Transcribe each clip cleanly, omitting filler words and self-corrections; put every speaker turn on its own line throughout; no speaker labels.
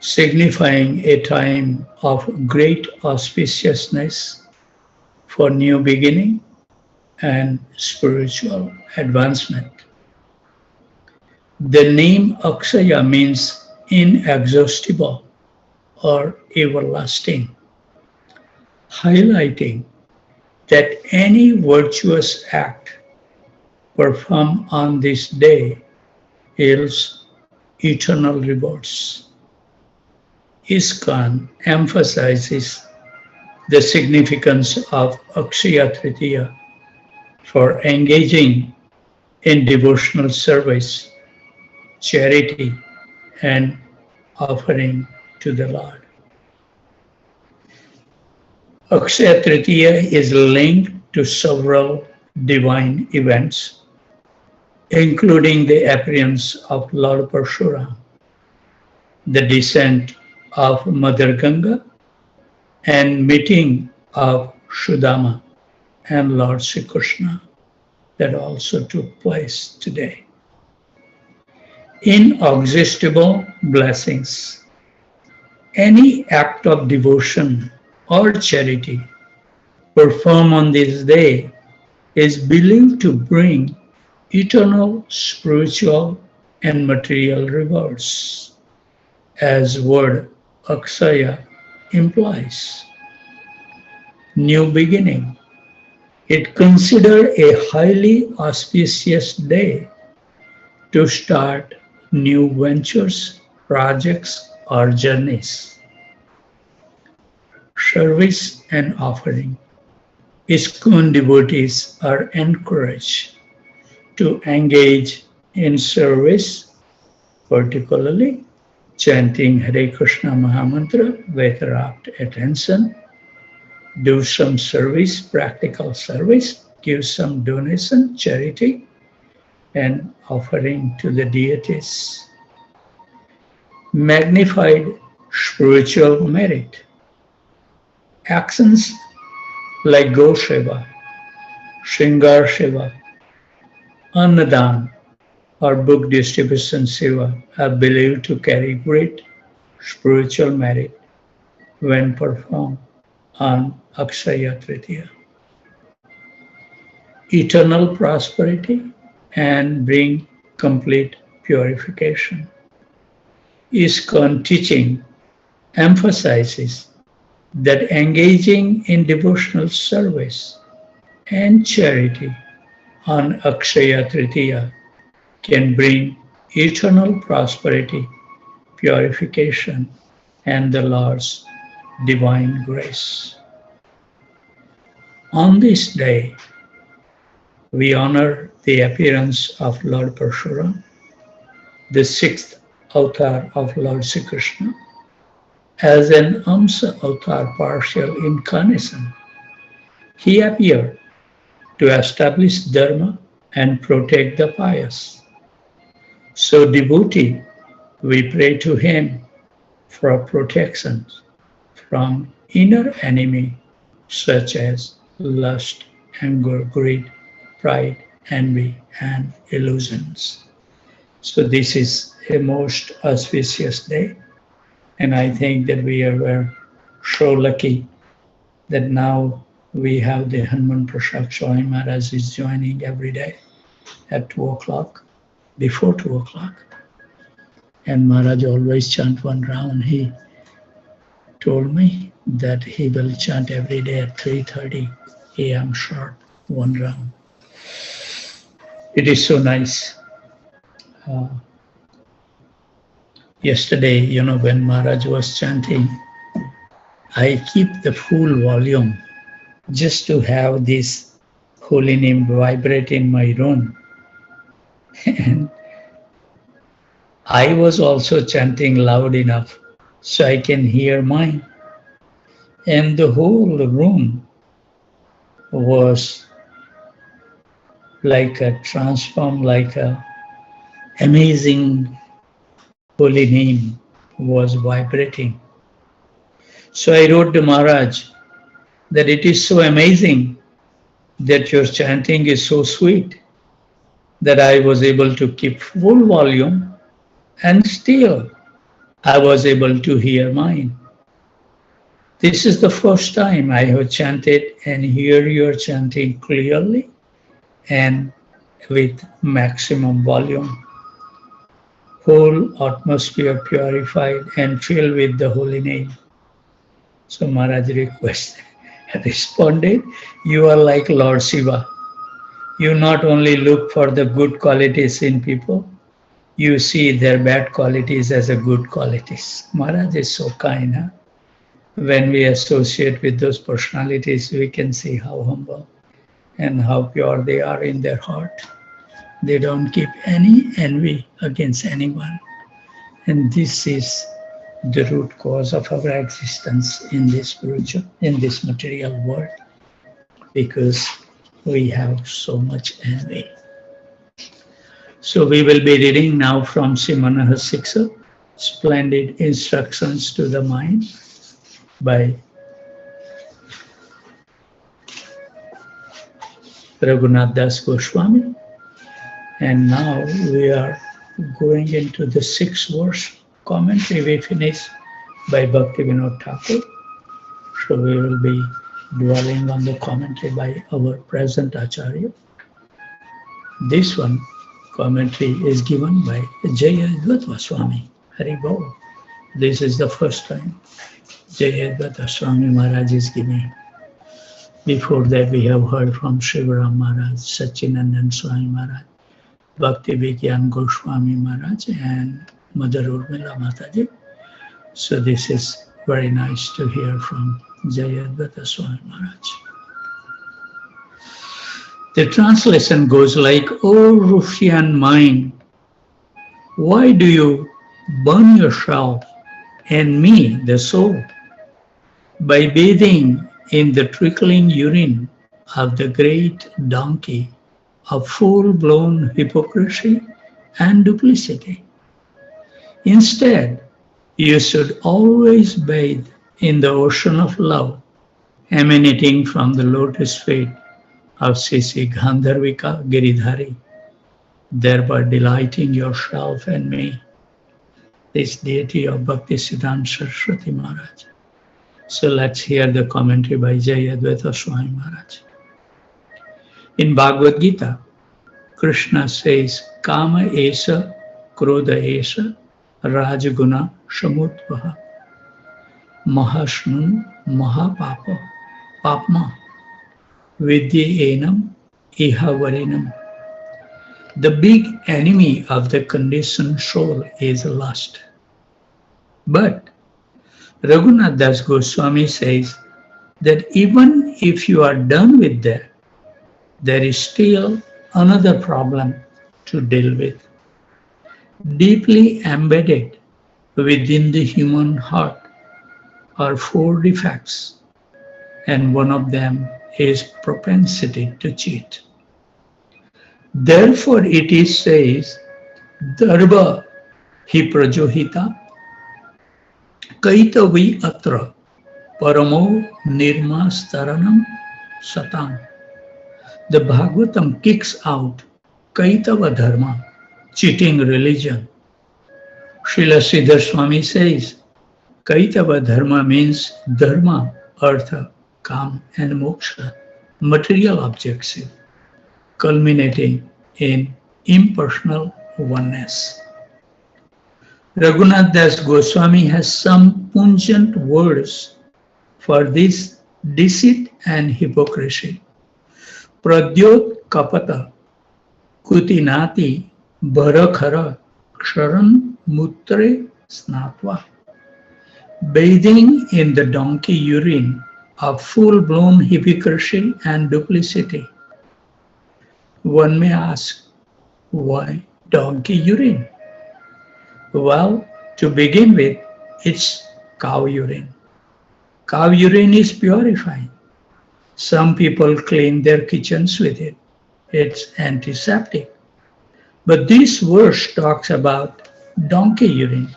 signifying a time of great auspiciousness for new beginning and spiritual advancement. The name Akshaya means inexhaustible or everlasting, highlighting that any virtuous act performed on this day yields eternal rewards. ISKCON emphasizes the significance of Akshaya Tritiya for engaging in devotional service, charity, and offering to the Lord. Akshaya Tritiya is linked to several divine events, including the appearance of Lord Parshurama, the descent of Mother Ganga, and meeting of Sudama and Lord Sri Krishna that also took place today. Inexhaustible blessings. Any act of devotion or charity performed on this day is believed to bring eternal spiritual and material rewards, as word Akshaya implies. New beginning. It considered a highly auspicious day to start new ventures, projects, or journeys. Service and offering. ISKCON devotees are encouraged to engage in service, particularly chanting Hare Krishna Mahamantra with rapt attention, do some service, practical service, give some donation, charity, and offering to the deities. Magnified spiritual merit. Actions like Go Seva, Shringar Seva, Annadan, or book distribution seva are believed to carry great spiritual merit when performed on Akshaya Tritiya. Eternal prosperity and bring complete purification. ISKCON teaching emphasizes that engaging in devotional service and charity on Akshaya Tritiya can bring eternal prosperity, purification, and the Lord's divine grace. On this day, we honor the appearance of Lord Parshurama, the sixth avatar of Lord Sri Krishna, as an Amsa avatar partial incarnation. He appeared to establish Dharma and protect the pious. So devotee, we pray to him for protection from inner enemy such as lust, anger, greed, pride, envy, and illusions. So this is a most auspicious day, and I think that were so lucky that now we have the Hanuman Prasad Swami Maharaj is joining every day at 2 o'clock, before 2 o'clock. And Maharaj always chant one round. He told me that he will chant every day at 3:30 a.m. sharp, one round. It is so nice. Yesterday, when Maharaj was chanting, I keep the full volume just to have this holy name vibrate in my room. And I was also chanting loud enough so I can hear mine. And the whole room was like a transformed, like a amazing holy name was vibrating. So I wrote to Maharaj that it is so amazing that your chanting is so sweet that I was able to keep full volume and still I was able to hear mine. This is the first time I have chanted and hear your chanting clearly and with maximum volume. Whole atmosphere purified and filled with the holy name. So Maharaj responded, you are like Lord Shiva. You not only look for the good qualities in people, you see their bad qualities as a good qualities. Maharaj is so kind. Huh? When we associate with those personalities, we can see how humble and how pure they are in their heart. They don't keep any envy against anyone. And this is the root cause of our existence in this spiritual, in this material world, because we have so much envy. So we will be reading now from Simanaha Siksa, Splendid Instructions to the Mind by Raghunath Das Goswami. And now we are going into the 6th verse commentary we finished by Bhakti Vinod Thakur. So we will be dwelling on the commentary by our present Acharya. This one commentary is given by Jaya Advaita Swami. Hari Bol. This is the first time Jaya Advaita Swami Maharaj is giving. Before that we have heard from Shivaram Maharaj, Sachinandan Swami Maharaj, Bhakti Vigyan Goswami Maharaj and Mother Urmila Mataji. So this is very nice to hear from Jaya Advaita Swami Maharaj. The translation goes like, O ruffian mind, why do you burn yourself and me, the soul, by bathing in the trickling urine of the great donkey of full-blown hypocrisy and duplicity? Instead, you should always bathe in the ocean of love emanating from the lotus feet of Sisi Gandharvika Giridhari, thereby delighting yourself and me, this deity of Bhakti Siddhanta Saraswati Maharaj. So let's hear the commentary by Jaya Advaita Swami Maharaj. In Bhagavad Gita, Krishna says, Kama esa, Krodha esa, Rajaguna Samudvaha, Mahashnu Mahapapa, Papma, Vidya-enam Ihavarinam. The big enemy of the conditioned soul is lust. But Raghunath Das Goswami says that even if you are done with that, there is still another problem to deal with. Deeply embedded within the human heart are 4 defects, and one of them is propensity to cheat. Therefore it is says, Dharva hi prajohita kaitavi atra paramo nirmastaranam satam. The Bhagavatam kicks out kaitava dharma, cheating religion. Srila Sridhar Swami says, kaitava dharma means dharma, artha, kam and moksha, material objective, culminating in impersonal oneness. Raghunath Das Goswami has some pungent words for this deceit and hypocrisy. Pradyot kapata kutinati bharakhara ksharan mutre snatva. Bathing in the donkey urine of full-blown hypocrisy and duplicity. One may ask, why donkey urine? Well, to begin with, it's cow urine. Cow urine is purifying. Some people clean their kitchens with it. It's antiseptic. But this verse talks about donkey urine.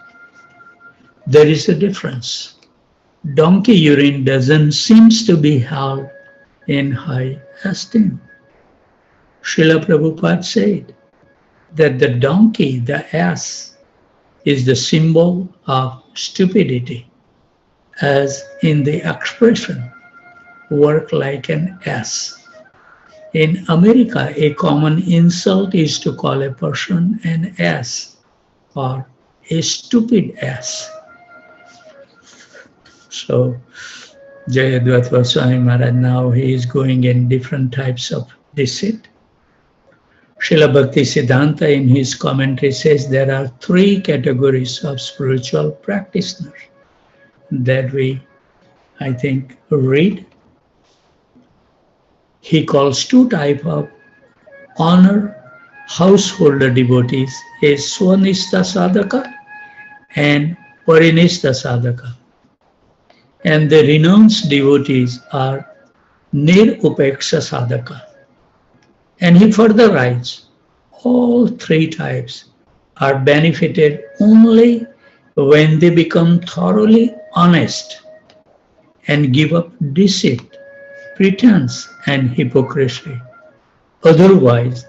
There is a difference. Donkey urine doesn't seem to be held in high esteem. Srila Prabhupada said that the donkey, the ass, is the symbol of stupidity, as in the expression work like an ass. In America, a common insult is to call a person an ass or a stupid ass. So, Jayadvaita Swami Maharaj, now he is going in different types of deceit. Srila Bhakti Siddhanta in his commentary says there are three categories of spiritual practitioners that we, I think, read. He calls two types of honor householder devotees as Swanishta Sadhaka and Parinishta Sadhaka. And the renounced devotees are Nirupeksha Sadhaka. And he further writes, all three types are benefited only when they become thoroughly honest and give up deceit, pretense, and hypocrisy. Otherwise,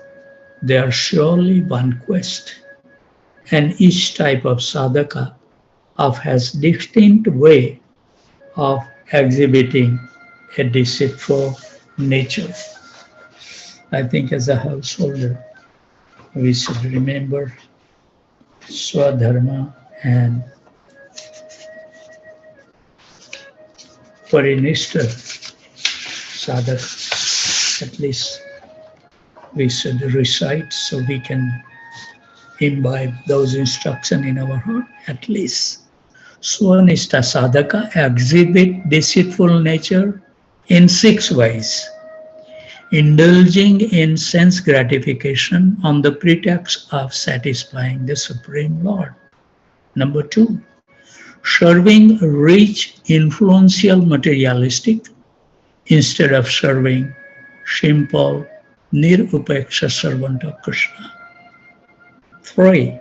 they are surely vanquished. And each type of sadhaka has distinct way of exhibiting a deceitful nature. I think as a householder, we should remember Swadharma and Parinishta sadhaka. At least we should recite so we can imbibe those instructions in our heart. At least Swanishta sadhaka exhibit deceitful nature in 6 ways. Indulging in sense gratification on the pretext of satisfying the Supreme Lord. Number 2, serving rich, influential materialistic instead of serving simple, nirupeksha servant of Krishna. 3,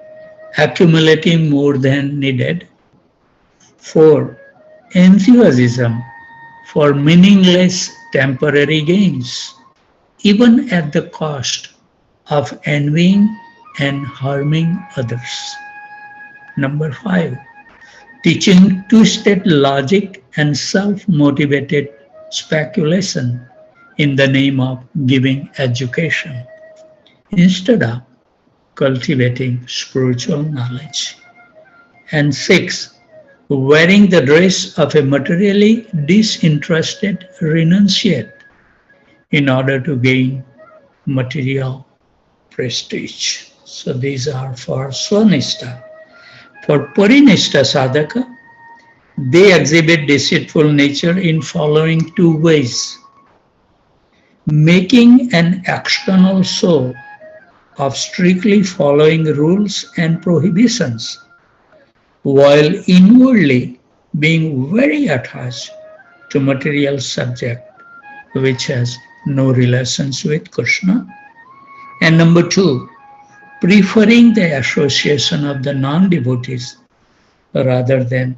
accumulating more than needed. 4, enthusiasm for meaningless temporary gains, even at the cost of envying and harming others. Number 5, teaching twisted logic and self-motivated speculation in the name of giving education, instead of cultivating spiritual knowledge. And 6, wearing the dress of a materially disinterested renunciate in order to gain material prestige. So these are for Swanishta. For Parinishta sadhaka, they exhibit deceitful nature in following 2 ways. Making an external show of strictly following rules and prohibitions, while inwardly being very attached to material subject which has no relations with Krishna. And number 2, preferring the association of the non-devotees rather than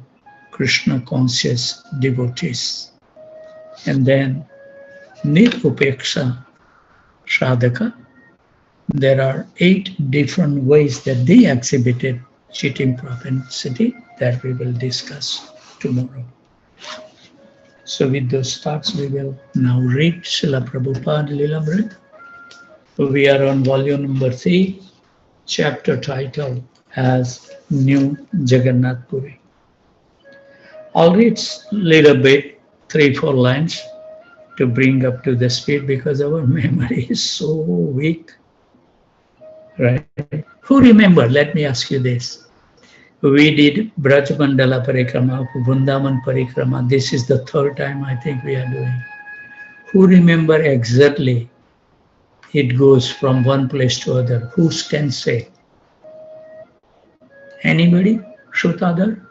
Krishna-conscious devotees. And then Nirupeksha sadhaka, there are 8 different ways that they exhibited cheating propensity that we will discuss tomorrow. So with those thoughts, we will now read Srila Prabhupada Lilamrita. We are on volume number 3, chapter title as New Jagannath Puri. I'll read a little bit, 3-4 lines to bring up to the speed because our memory is so weak. Right? Who remember? Let me ask you this. We did Braj Mandala Parikrama, Vrindavan Parikrama. This is the 3rd time I think we are doing. Who remember exactly it goes from one place to other? Who can say? Anybody? Shrutadar?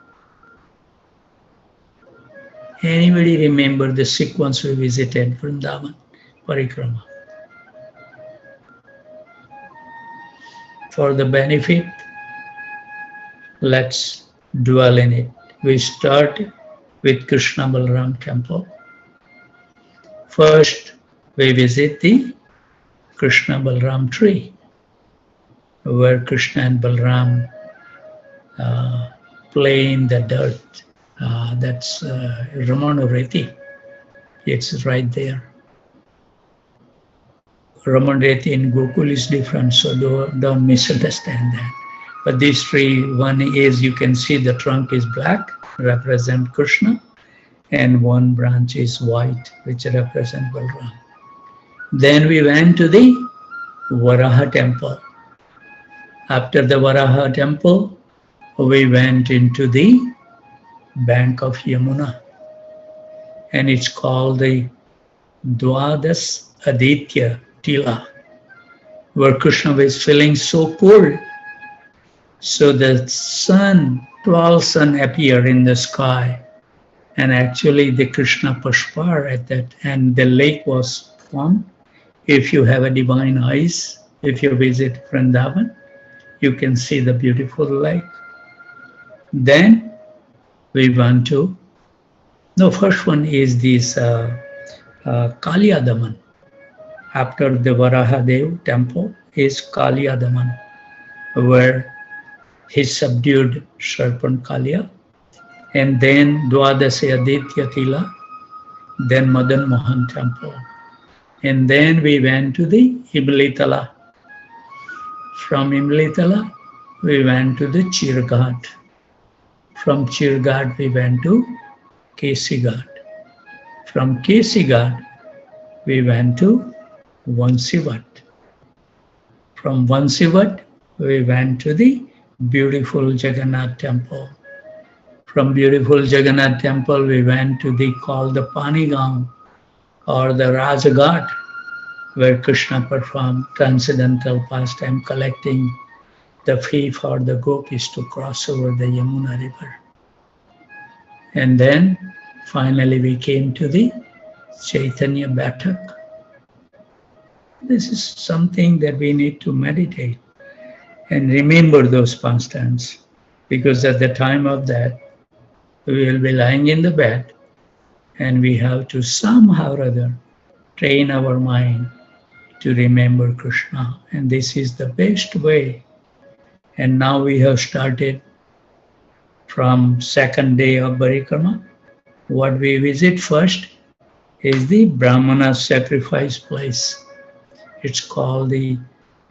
Anybody remember the sequence we visited Vrindavan Parikrama? For the benefit, let's dwell in it. We start with Krishna Balram temple. First, we visit the Krishna Balram tree, where Krishna and Balram uh, play in the dirt. That's Ramanureti. It's right there. Ramanureti in Gokul is different, so don't misunderstand that. But these three, one is you can see the trunk is black, represent Krishna, and one branch is white, which represent Balram. Then we went to the Varaha temple. After the Varaha temple, we went into the bank of Yamuna, and it's called the Dwadas Aditya Tila, where Krishna was feeling so cold. So the sun, 12 sun appeared in the sky, and actually the Krishna Pushpar at that, and the lake was formed. If you have a divine eyes, if you visit Vrindavan, you can see the beautiful lake. Then we went to, the first one is this Kalyadaman. After the Varahadev temple is Kalyadaman, where he subdued serpent Kalya, and then Dwadasi Aditya Tila, then Madan Mohan temple. And then we went to the Imlitala. From Imlitala, we went to the Chirghat. From Chirghat, we went to Kesighat. From Kesighat, we went to Vansivat. From Vansivat, we went to the beautiful Jagannath temple. From beautiful Jagannath temple, we went to the called the Panigaon or the Rajaghat, where Krishna performed transcendental pastime, collecting the fee for the gopis to cross over the Yamuna river. And then finally we came to the Chaitanya Batak. This is something that we need to meditate and remember those pastimes, because at the time of that, we will be lying in the bed and we have to somehow or other train our mind to remember Krishna. And this is the best way. And now we have started from second day of Parikrama. What we visit first is the Brahmana sacrifice place. It's called the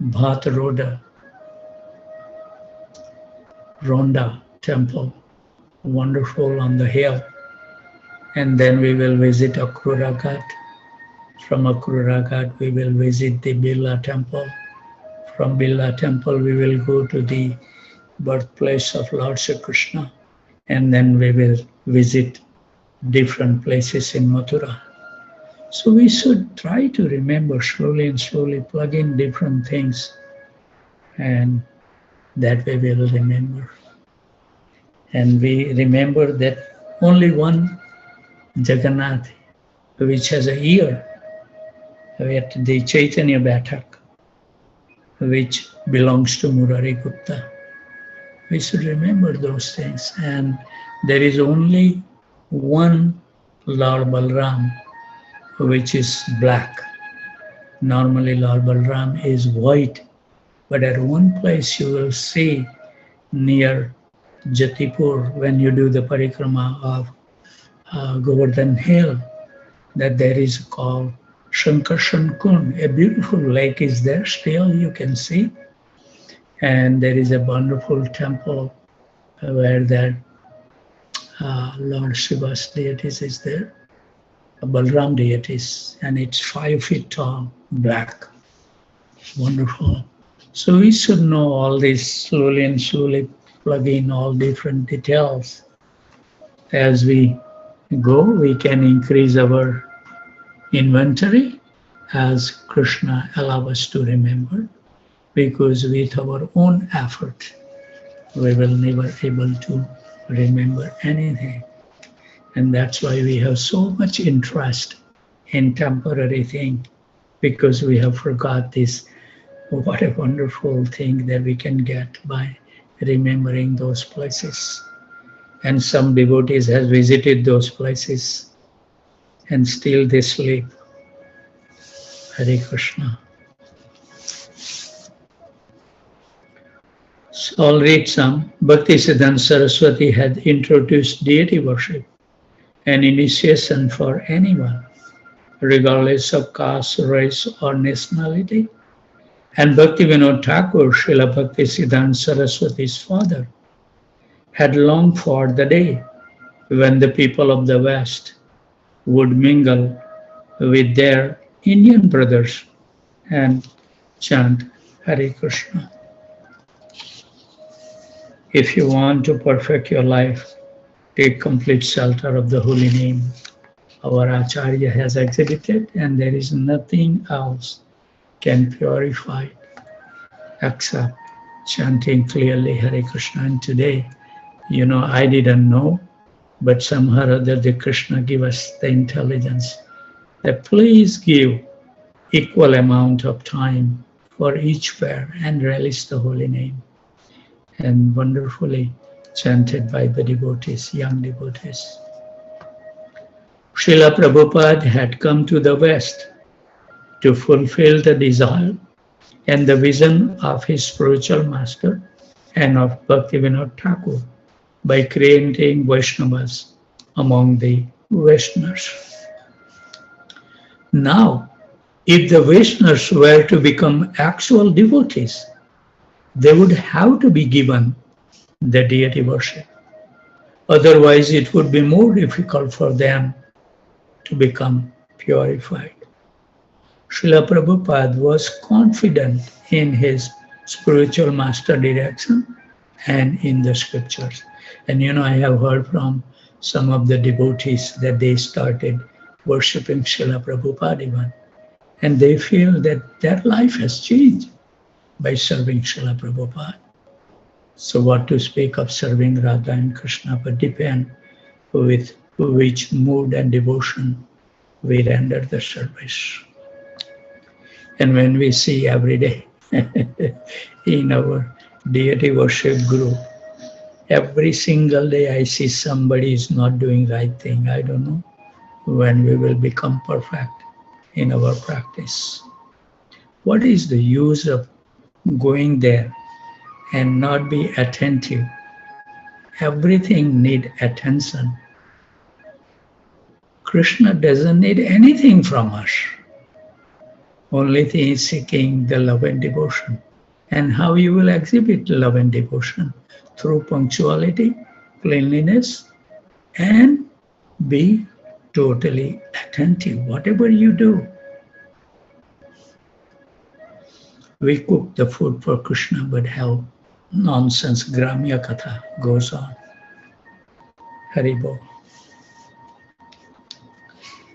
Bhat Ronda temple, wonderful on the hill. And then we will visit Akrura Ghat. From Akrura Ghat, we will visit the Birla temple. From Birla temple, we will go to the birthplace of Lord Sri Krishna. And then we will visit different places in Mathura. So we should try to remember slowly and slowly, plug in different things, and that way we will remember. And we remember that only one Jagannath, which has a ear, at the Chaitanya Batak, which belongs to Murari Gupta. We should remember those things. And there is only one Lord Balram, which is black. Normally Lord Balram is white, but at one place you will see near Jatipur, when you do the parikrama of Govardhan Hill, that there is called Shankarshan Kund. A beautiful lake is there, still you can see. And there is a wonderful temple where that Lord Shiva's deities is there, Balram deities, and it's 5 feet tall, black. Wonderful. So we should know all this slowly and slowly, plug in all different details. As we go, we can increase our inventory as Krishna allows us to remember, because with our own effort, we will never able to remember anything. And that's why we have so much interest in temporary thing, because we have forgot this. What a wonderful thing that we can get by remembering those places. And some devotees have visited those places and still they sleep. Hare Krishna. So So I'll read some. Bhaktisiddhanta Saraswati had introduced deity worship, an initiation for anyone, regardless of caste, race, or nationality. And Bhaktivinoda Thakur, Srila Bhaktisiddhanta Saraswati's father, had longed for the day when the people of the West would mingle with their Indian brothers and chant Hare Krishna. If you want to perfect your life, take complete shelter of the holy name. Our Acharya has exhibited, and there is nothing else can purify except chanting clearly Hare Krishna. And today, I didn't know, but somehow or other the Krishna give us the intelligence that please give equal amount of time for each prayer and relish the holy name. And wonderfully chanted by the devotees, young devotees. Srila Prabhupada had come to the West to fulfill the desire and the vision of his spiritual master and of Bhaktivinoda Thakur by creating Vaishnavas among the Westerners. Now, if the Vaishnavas were to become actual devotees, they would have to be given the deity worship. Otherwise, it would be more difficult for them to become purified. Srila Prabhupada was confident in his spiritual master direction and in the scriptures. And I have heard from some of the devotees that they started worshipping Srila Prabhupada even. And they feel that their life has changed by serving Srila Prabhupada. So what to speak of serving Radha and Krishna, but depend with which mood and devotion we render the service. And when we see every day in our deity worship group, every single day I see somebody is not doing right thing. I don't know when we will become perfect in our practice. What is the use of going there and not be attentive? Everything need attention. Krishna doesn't need anything from us. Only thing is seeking the love and devotion. And how you will exhibit love and devotion? Through punctuality, cleanliness, and be totally attentive, whatever you do. We cook the food for Krishna, but how nonsense Gramya Katha goes on. Haribo.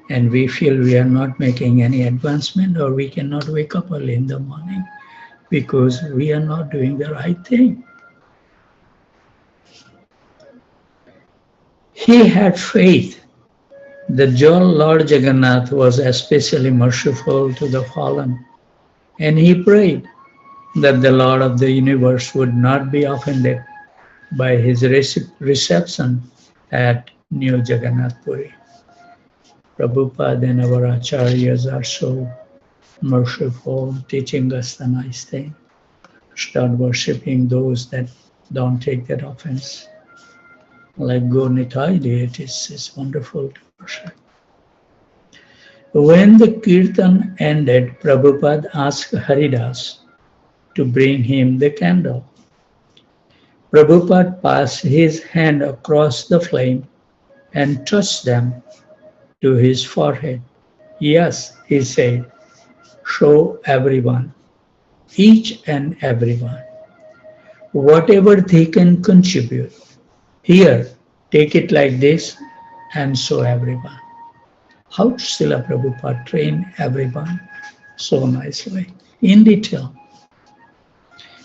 And we feel we are not making any advancement, or we cannot wake up early in the morning because we are not doing the right thing. He had faith that Lord Jagannath was especially merciful to the fallen, and he prayed that the Lord of the universe would not be offended by his reception at New Jagannath Puri. Prabhupada and our acharyas are so merciful, teaching us the nice thing. Start worshipping those that don't take that offense. Like Gaunitai deities, it's wonderful to worship. When the kirtan ended, Prabhupada asked Haridas to bring him the candle. Prabhupada passed his hand across the flame and touched them to his forehead. Yes, he said, show everyone, each and everyone, whatever they can contribute. Here, take it like this and show everyone. How Srila Prabhupada trained everyone so nicely, in detail.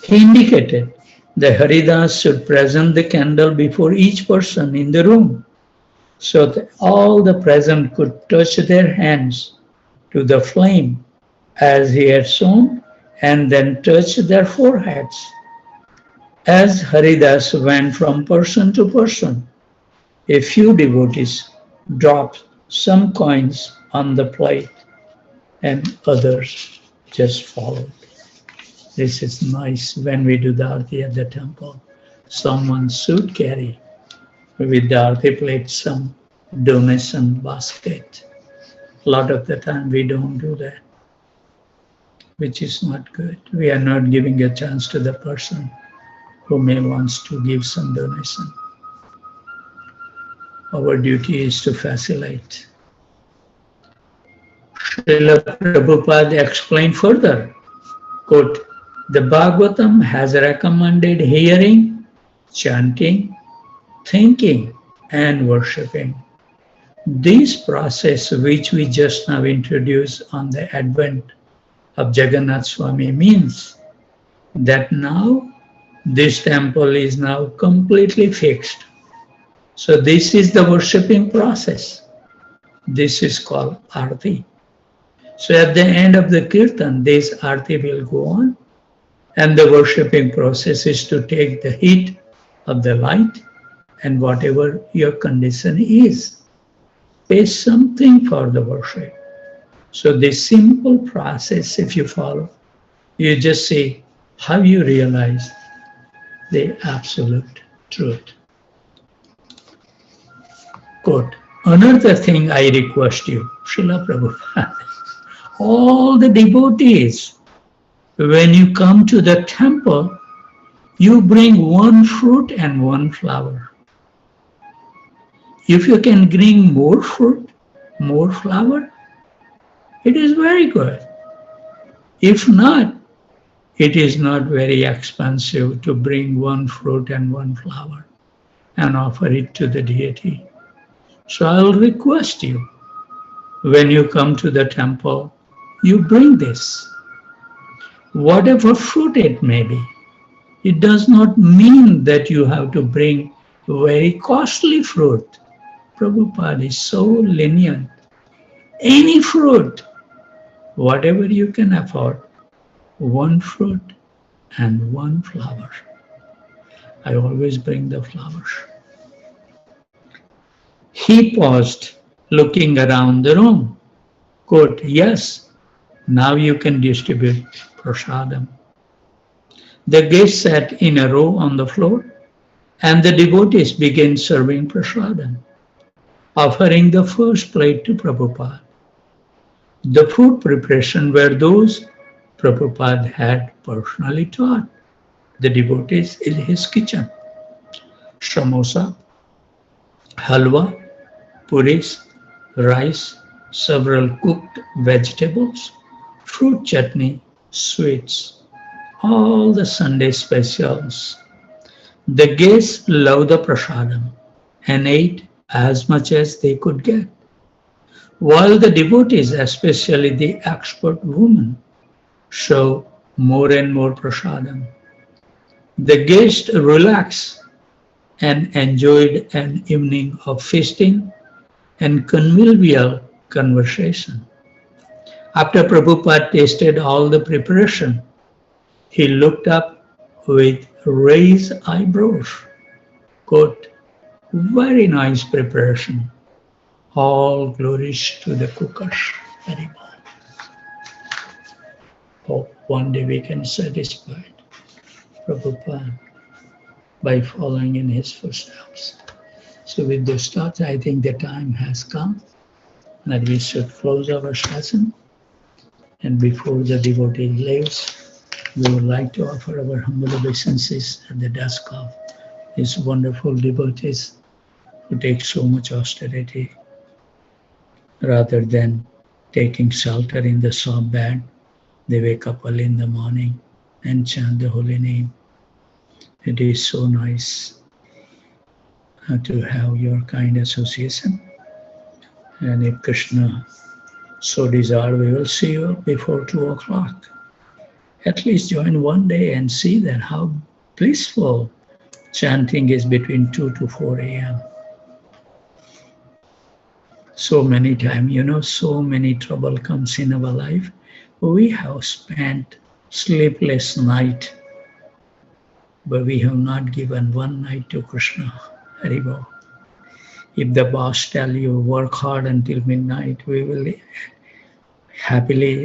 He indicated that Haridas should present the candle before each person in the room, so that all the present could touch their hands to the flame as he had shown, and then touch their foreheads. As Haridas went from person to person, a few devotees dropped some coins on the plate and others just followed. This is nice when we do the arti at the temple. Someone should carry with the arti plate some donation basket. A lot of the time we don't do that, which is not good. We are not giving a chance to the person who may wants to give some donation. Our duty is to facilitate. Srila Prabhupada explained further, quote, the Bhagavatam has recommended hearing, chanting, thinking, and worshipping. This process, which we just now introduced on the advent of Jagannath Swami, means that now this temple is now completely fixed. So this is the worshipping process. This is called Arti. So at the end of the Kirtan, this Arti will go on, and the worshipping process is to take the heat of the light and whatever your condition is, pay something for the worship. So this simple process, if you follow, you just see how you realize the absolute truth. Quote, another thing I request you, Srila Prabhupada, all the devotees, when you come to the temple, you bring one fruit and one flower. If you can bring more fruit, more flower, it is very good. If not, it is not very expensive to bring one fruit and one flower and offer it to the deity. So I'll request you, when you come to the temple, you bring this. Whatever fruit it may be, it does not mean that you have to bring very costly fruit. Prabhupada is so lenient. Any fruit, whatever you can afford, one fruit and one flower. I always bring the flowers. He paused, looking around the room. Quote, yes, now you can distribute prasadam. The guests sat in a row on the floor, and the devotees began serving prasadam, offering the first plate to Prabhupada. The food preparation were those Prabhupada had personally taught the devotees in his kitchen. Samosa, halwa, puris, rice, several cooked vegetables, fruit chutney, sweets, all the Sunday specials. The guests loved the prasadam and ate as much as they could get, while the devotees, especially the expert women, show more and more prasadam. The guests relaxed and enjoyed an evening of feasting and convivial conversation. After Prabhupada tasted all the preparation, he looked up with raised eyebrows. Quote, very nice preparation. All glories to the cookers. Very well. Hope one day we can satisfy Prabhupada by following in his footsteps. So with those thoughts, I think the time has come that we should close our session. And before the devotee leaves, we would like to offer our humble obeisances at the dusk of these wonderful devotees who take so much austerity rather than taking shelter in the soft bed. They wake up early in the morning and chant the holy name. It is so nice to have your kind association. And if Krishna so desire, we will see you before 2 o'clock. At least join one day and see that how blissful chanting is between 2 to 4 a.m. So many times, so many trouble comes in our life. We have spent sleepless night, but we have not given one night to Krishna. Haribol. If the boss tell you work hard until midnight, we will happily